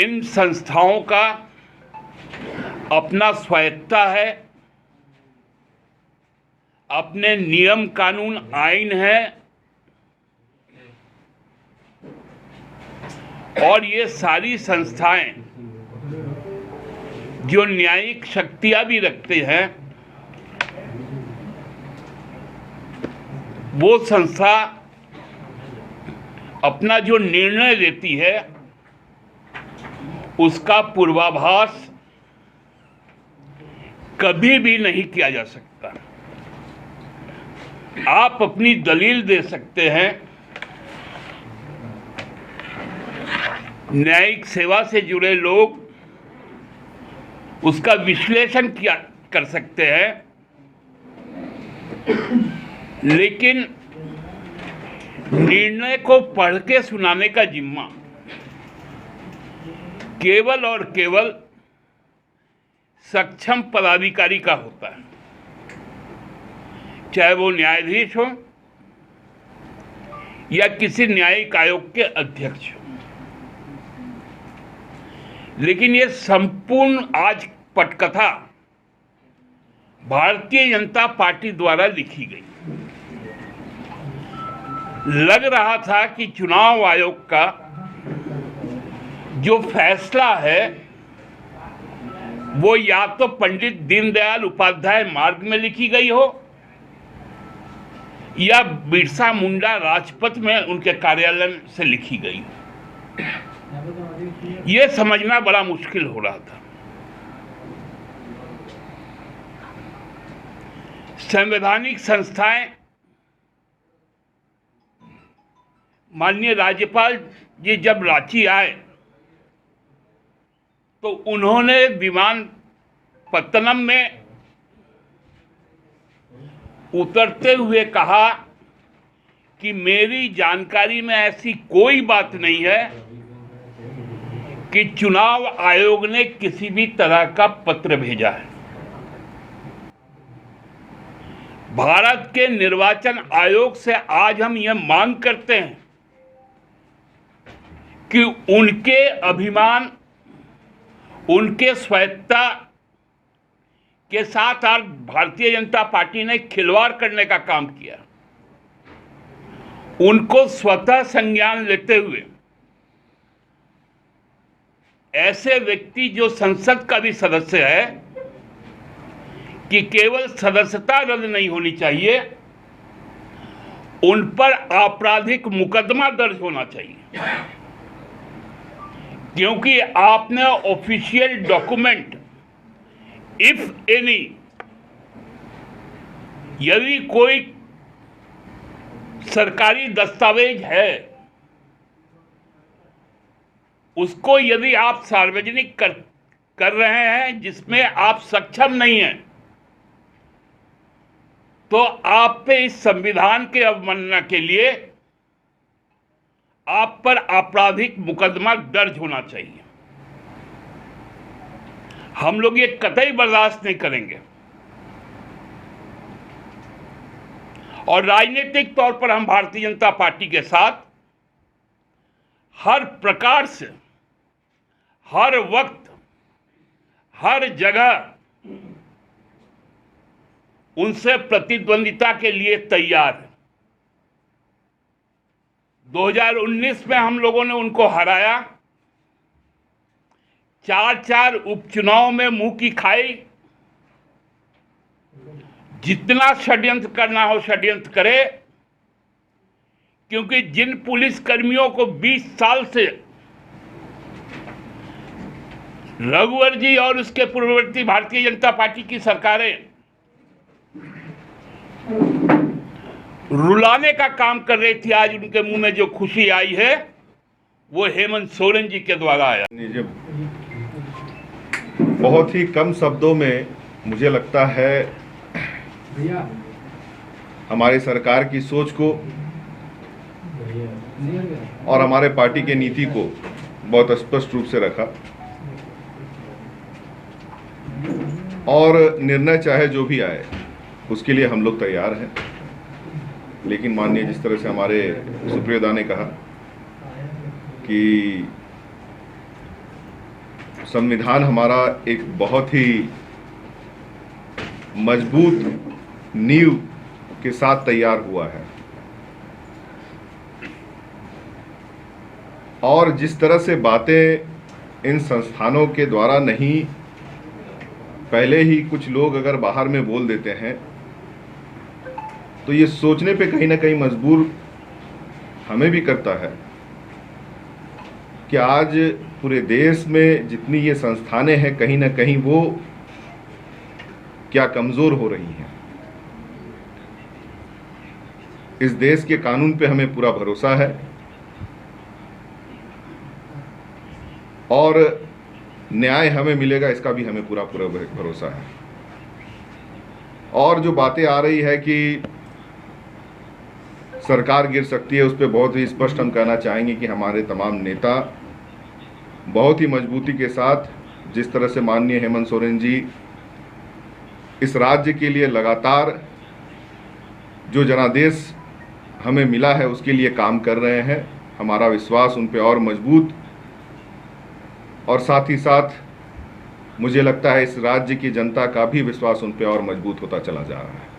इन संस्थाओं का अपना स्वायत्ता है, अपने नियम कानून आइन है और ये सारी संस्थाएं जो न्यायिक शक्तियां भी रखते हैं, वो संस्था अपना जो निर्णय लेती है उसका पूर्वाभास कभी भी नहीं किया जा सकता। आप अपनी दलील दे सकते हैं, न्यायिक सेवा से जुड़े लोग उसका विश्लेषण किया कर सकते हैं, लेकिन निर्णय को पढ़ के सुनाने का जिम्मा केवल और केवल सक्षम पदाधिकारी का होता है, चाहे वो न्यायाधीश हो या किसी न्यायिक आयोग के अध्यक्ष हो। लेकिन ये संपूर्ण आज पटकथा भारतीय जनता पार्टी द्वारा लिखी गई। लग रहा था कि चुनाव आयोग का जो फैसला है वो या तो पंडित दीनदयाल उपाध्याय मार्ग में लिखी गई हो या बिरसा मुंडा राजपथ में उनके कार्यालय से लिखी गई हो। ये समझना बड़ा मुश्किल हो रहा था। संवैधानिक संस्थाएं माननीय राज्यपाल जी जब रांची आए तो उन्होंने विमानपत्तनम में उतरते हुए कहा कि मेरी जानकारी में ऐसी कोई बात नहीं है कि चुनाव आयोग ने किसी भी तरह का पत्र भेजा है। भारत के निर्वाचन आयोग से आज हम यह मांग करते हैं कि उनके अभिमान, उनके स्वायत्ता के साथ आज भारतीय जनता पार्टी ने खिलवाड़ करने का काम किया। उनको स्वतः संज्ञान लेते हुए ऐसे व्यक्ति जो संसद का भी सदस्य है कि केवल सदस्यता रद्द नहीं होनी चाहिए, उन पर आपराधिक मुकदमा दर्ज होना चाहिए, क्योंकि आपने ऑफिशियल डॉक्यूमेंट इफ एनी, यदि कोई सरकारी दस्तावेज है उसको यदि आप सार्वजनिक कर रहे हैं जिसमें आप सक्षम नहीं हैं, तो आप पे इस संविधान के अवमानना के लिए आप पर आपराधिक मुकदमा दर्ज होना चाहिए। हम लोग ये कतई बर्दाश्त नहीं करेंगे और राजनीतिक तौर पर हम भारतीय जनता पार्टी के साथ हर प्रकार से, हर वक्त, हर जगह उनसे प्रतिद्वंदिता के लिए तैयार है। 2019 में हम लोगों ने उनको हराया, 4 उपचुनाव में मुंह की खाई। जितना षड्यंत्र करना हो षड्यंत्र करे, क्योंकि जिन पुलिस कर्मियों को 20 साल से रघुवर जी और उसके पूर्ववर्ती भारतीय जनता पार्टी की सरकारें रुलाने का काम कर रही थी, आज उनके मुंह में जो खुशी आई है वो हेमंत सोरेन जी के द्वारा आया। बहुत ही कम शब्दों में मुझे लगता है हमारी सरकार की सोच को और हमारे पार्टी के नीति को बहुत स्पष्ट रूप से रखा और निर्णय चाहे जो भी आए उसके लिए हम लोग तैयार हैं। लेकिन माननीय जिस तरह से हमारे सुप्रियोदा ने कहा कि संविधान हमारा एक बहुत ही मजबूत नींव के साथ तैयार हुआ है, और जिस तरह से बातें इन संस्थानों के द्वारा नहीं, पहले ही कुछ लोग अगर बाहर में बोल देते हैं तो ये सोचने पे कहीं ना कहीं मजबूर हमें भी करता है कि आज पूरे देश में जितनी ये संस्थानें हैं, कहीं ना कहीं वो क्या कमज़ोर हो रही हैं। इस देश के कानून पे हमें पूरा भरोसा है और न्याय हमें मिलेगा, इसका भी हमें पूरा भरोसा है। और जो बातें आ रही है कि सरकार गिर सकती है, उस पर बहुत ही स्पष्ट हम कहना चाहेंगे कि हमारे तमाम नेता बहुत ही मजबूती के साथ, जिस तरह से माननीय हेमंत सोरेन जी इस राज्य के लिए लगातार जो जनादेश हमें मिला है उसके लिए काम कर रहे हैं, हमारा विश्वास उन पे और मजबूत, और साथ ही साथ मुझे लगता है इस राज्य की जनता का भी विश्वास उन पे और मजबूत होता चला जा रहा है।